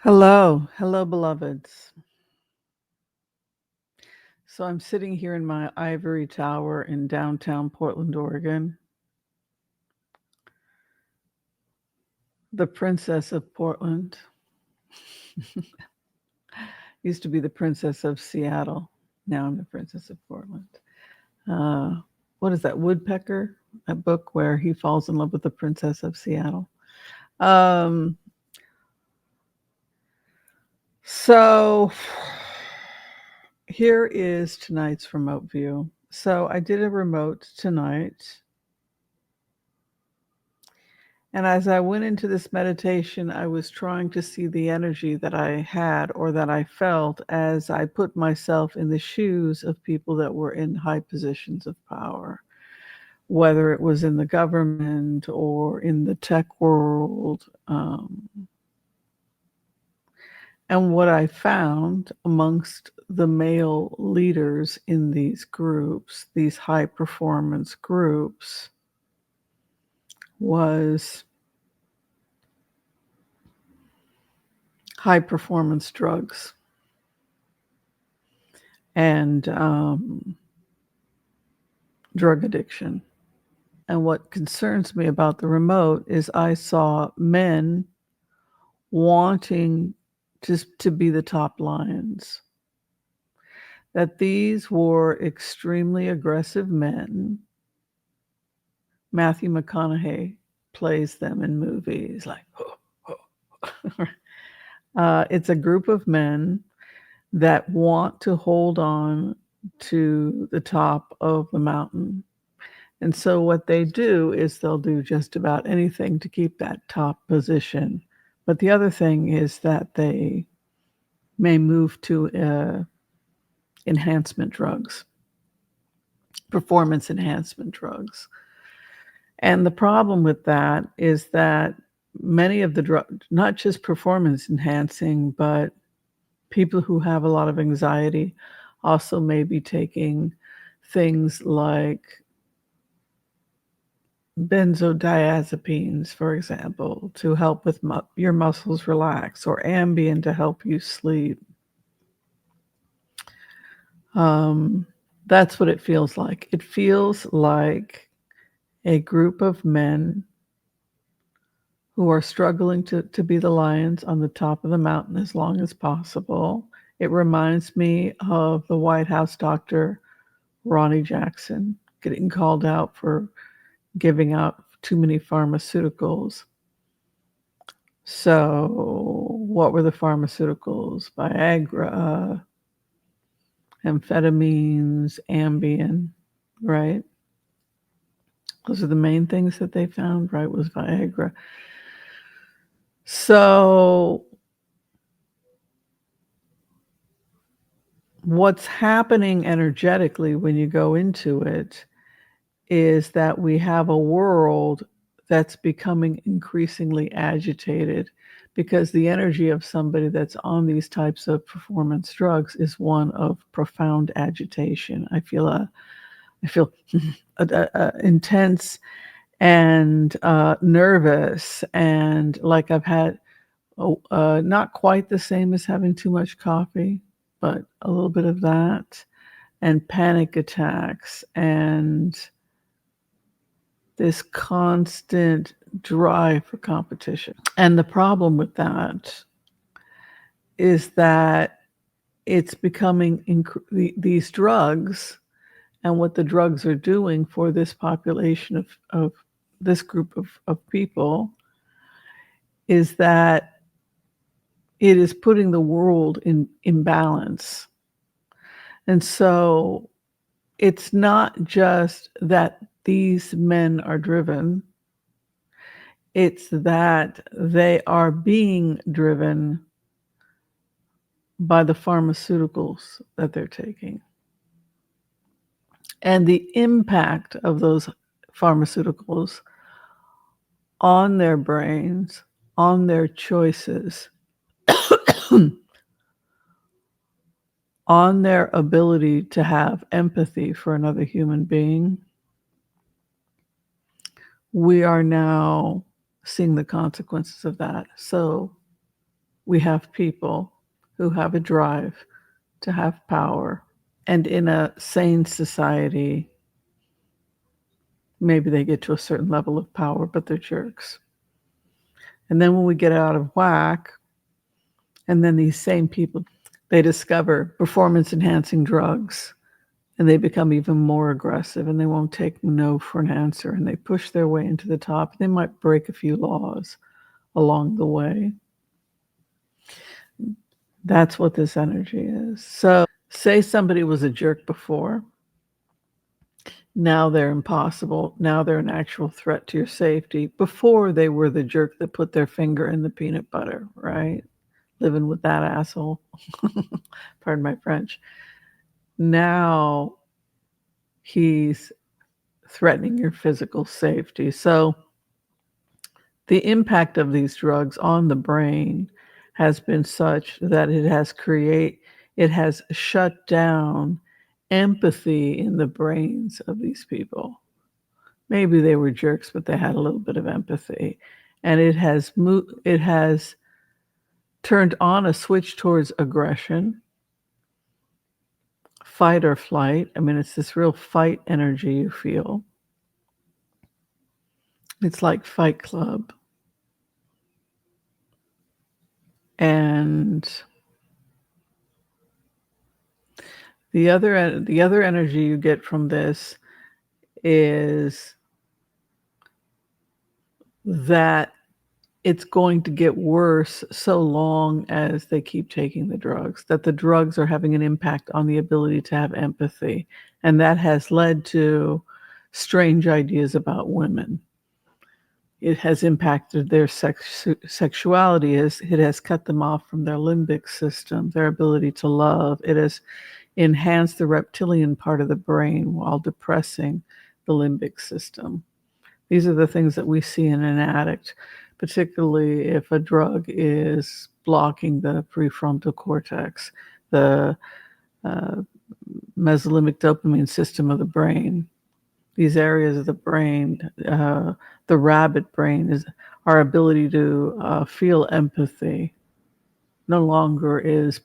Hello, hello, beloveds. So I'm sitting here in my ivory tower in downtown Portland, Oregon, the princess of Portland. Used to be the princess of Seattle. Now I'm the princess of Portland. Uh, what is that, Woodpecker? That book where he falls in love with the princess of Seattle. Um, so here is tonight's remote view. So I did a remote tonight. And as I went into this meditation, I was trying to see the energy that I had or that I felt as I put myself in the shoes of people that were in high positions of power, whether it was in the government or in the tech world. And what I found amongst the male leaders in these groups, these high performance groups, was high performance drugs and drug addiction. And what concerns me about the remote is I saw men wanting to be the top lions, that these were extremely aggressive men. Matthew McConaughey plays them in movies like, it's a group of men that want to hold on to the top of the mountain. And so what they do is they'll do just about anything to keep that top position. But the other thing is that they may move to enhancement drugs, performance enhancement drugs. And the problem with that is that many of the drugs, not just performance enhancing, but people who have a lot of anxiety also may be taking things like benzodiazepines, for example, to help with your muscles relax, or Ambien to help you sleep. That's what it feels like. It feels like a group of men who are struggling to be the lions on the top of the mountain as long as possible. It reminds me of the White House doctor, Ronnie Jackson, getting called out for giving out too many pharmaceuticals. So, what were the pharmaceuticals? Viagra, amphetamines, Ambien, right? Those are the main things that they found, right? Was Viagra. So, what's happening energetically when you go into it is that we have a world that's becoming increasingly agitated because the energy of somebody that's on these types of performance drugs is one of profound agitation. I feel intense and nervous, and like I've had not quite the same as having too much coffee, but a little bit of that, and panic attacks, and this constant drive for competition. And the problem with that is that it's becoming these drugs, and what the drugs are doing for this population of this group of people is that it is putting the world in imbalance. And so it's not just that these men are driven, it's that they are being driven by the pharmaceuticals that they're taking. And the impact of those pharmaceuticals on their brains, on their choices, on their ability to have empathy for another human being, we are now seeing the consequences of that. So we have people who have a drive to have power. And in a sane society, maybe they get to a certain level of power, but they're jerks. And then when we get out of whack, and then these same people, they discover performance enhancing drugs and they become even more aggressive and they won't take no for an answer and they push their way into the top. They might break a few laws along the way. That's what this energy is. So, say somebody was a jerk before. Now they're impossible. Now they're an actual threat to your safety. Before they were the jerk that put their finger in the peanut butter, right? Living with that asshole. Pardon my French. Now he's threatening your physical safety. So the impact of these drugs on the brain has been such that it has shut down empathy in the brains of these people. Maybe they were jerks, but they had a little bit of empathy. And it has turned on a switch towards aggression, fight or flight. I mean, it's this real fight energy you feel. It's like Fight Club. And the other energy you get from this is that it's going to get worse so long as they keep taking the drugs, that the drugs are having an impact on the ability to have empathy. And that has led to strange ideas about women. It has impacted their sexuality. It has cut them off from their limbic system, their ability to love. It has enhanced the reptilian part of the brain while depressing the limbic system. These are the things that we see in an addict, particularly if a drug is blocking the prefrontal cortex, the mesolimbic dopamine system of the brain. These areas of the brain, the rabbit brain, is our ability to feel empathy. No longer is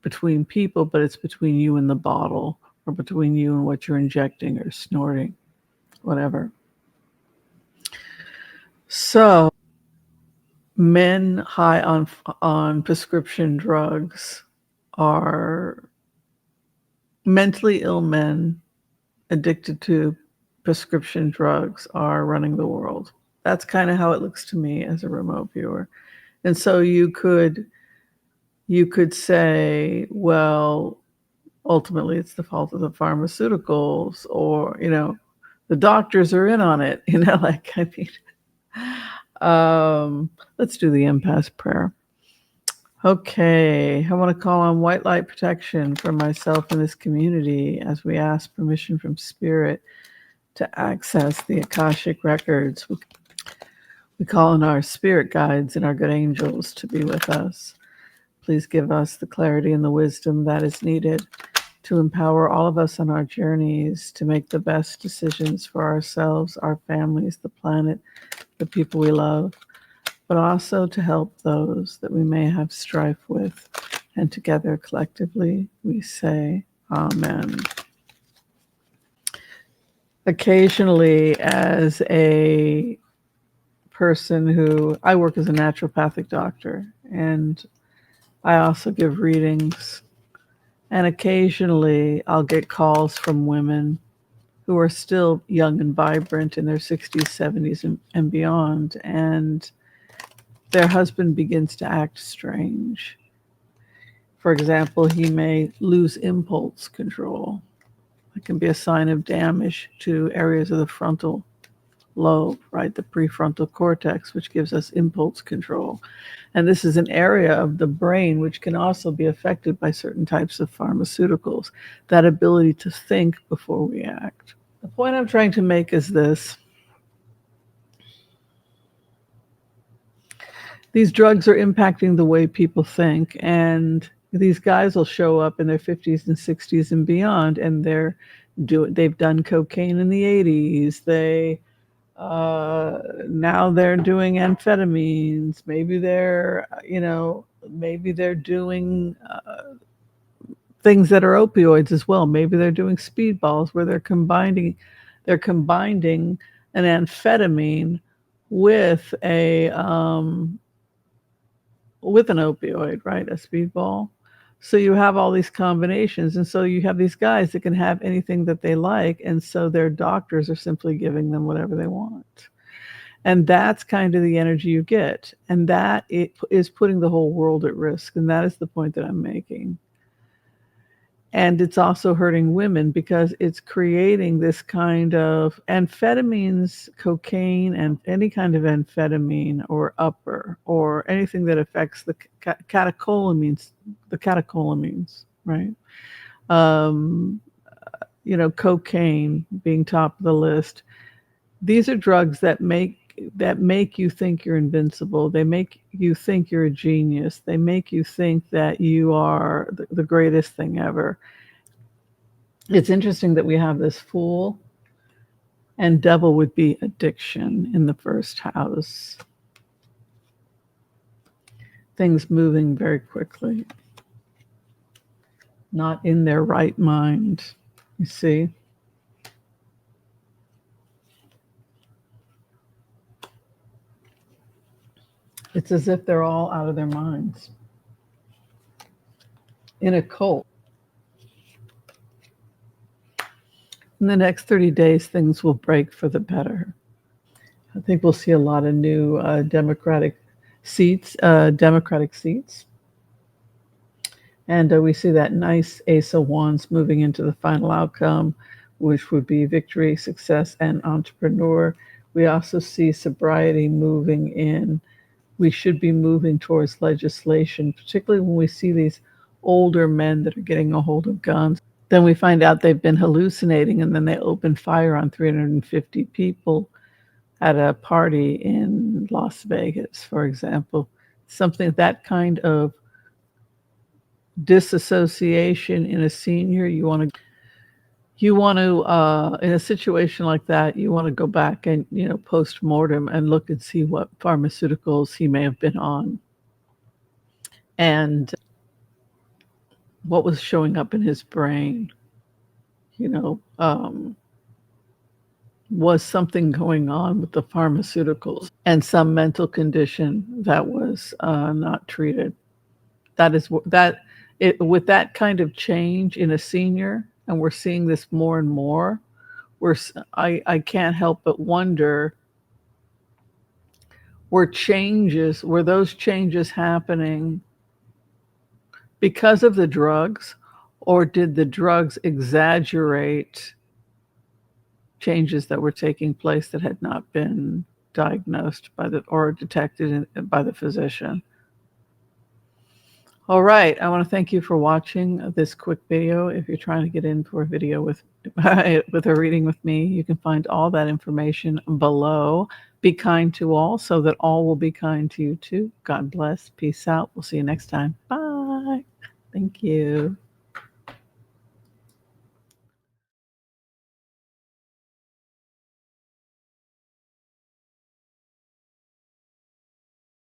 between people, but it's between you and the bottle, or between you and what you're injecting or snorting, whatever. So, men high on prescription drugs are mentally ill men addicted to prescription drugs are running the world. That's kind of how it looks to me as a remote viewer. And so you could say, well, ultimately it's the fault of the pharmaceuticals, or the doctors are in on it. Like, I mean, let's do the empath prayer. Okay, I want to call on white light protection for myself and this community as we ask permission from Spirit to access the Akashic records. We call on our spirit guides and our good angels to be with us. Please give us the clarity and the wisdom that is needed to empower all of us on our journeys to make the best decisions for ourselves, our families, the planet, the people we love, but also to help those that we may have strife with. And together, collectively, we say, Amen. Occasionally, as a person who, I work as a naturopathic doctor, and I also give readings. And occasionally, I'll get calls from women who are still young and vibrant in their 60s, 70s, and beyond. And their husband begins to act strange. For example, he may lose impulse control. It can be a sign of damage to areas of the frontal lobe, right? The prefrontal cortex, which gives us impulse control. And this is an area of the brain which can also be affected by certain types of pharmaceuticals, that ability to think before we act. The point I'm trying to make is this. These drugs are impacting the way people think, and these guys will show up in their 50s and 60s and beyond, and they've done cocaine in the 80s. They Now they're doing amphetamines. Maybe they're, maybe they're doing things that are opioids as well. Maybe they're doing speedballs where they're combining an amphetamine with a with an opioid, right? A speedball. So you have all these combinations, and so you have these guys that can have anything that they like, and so their doctors are simply giving them whatever they want. And that's kind of the energy you get, and that it is putting the whole world at risk, and that is the point that I'm making. And it's also hurting women because it's creating this kind of amphetamines, cocaine, and any kind of amphetamine or upper or anything that affects the catecholamines, right? Um, cocaine being top of the list. These are drugs that make you think you're invincible. They make you think you're a genius. They make you think that you are the greatest thing ever. It's interesting that we have this fool and devil would be addiction in the first house. Things moving very quickly, not in their right mind. You see? It's as if they're all out of their minds in a cult. In the next 30 days, things will break for the better. I think we'll see a lot of new Democratic seats. And we see that nice Ace of Wands moving into the final outcome, which would be victory, success, and entrepreneur. We also see sobriety moving in. We should be moving towards legislation, particularly when we see these older men that are getting a hold of guns. Then we find out they've been hallucinating, and then they open fire on 350 people at a party in Las Vegas, for example. Something that kind of disassociation in a senior, you want to in a situation like that, you want to go back and post mortem and look and see what pharmaceuticals he may have been on and what was showing up in his brain. you know um, was something going on with the pharmaceuticals and some mental condition that was not treated. That is that it with that kind of change in a senior, and we're seeing this more and more. I can't help but wonder, were those changes happening because of the drugs, or did the drugs exaggerate changes that were taking place that had not been diagnosed or detected by the physician? All right, I want to thank you for watching this quick video. If you're trying to get in for a video with with a reading with me, you can find all that information below. Be kind to all so that all will be kind to you too. God bless. Peace out. We'll see you next time. Bye. Thank you.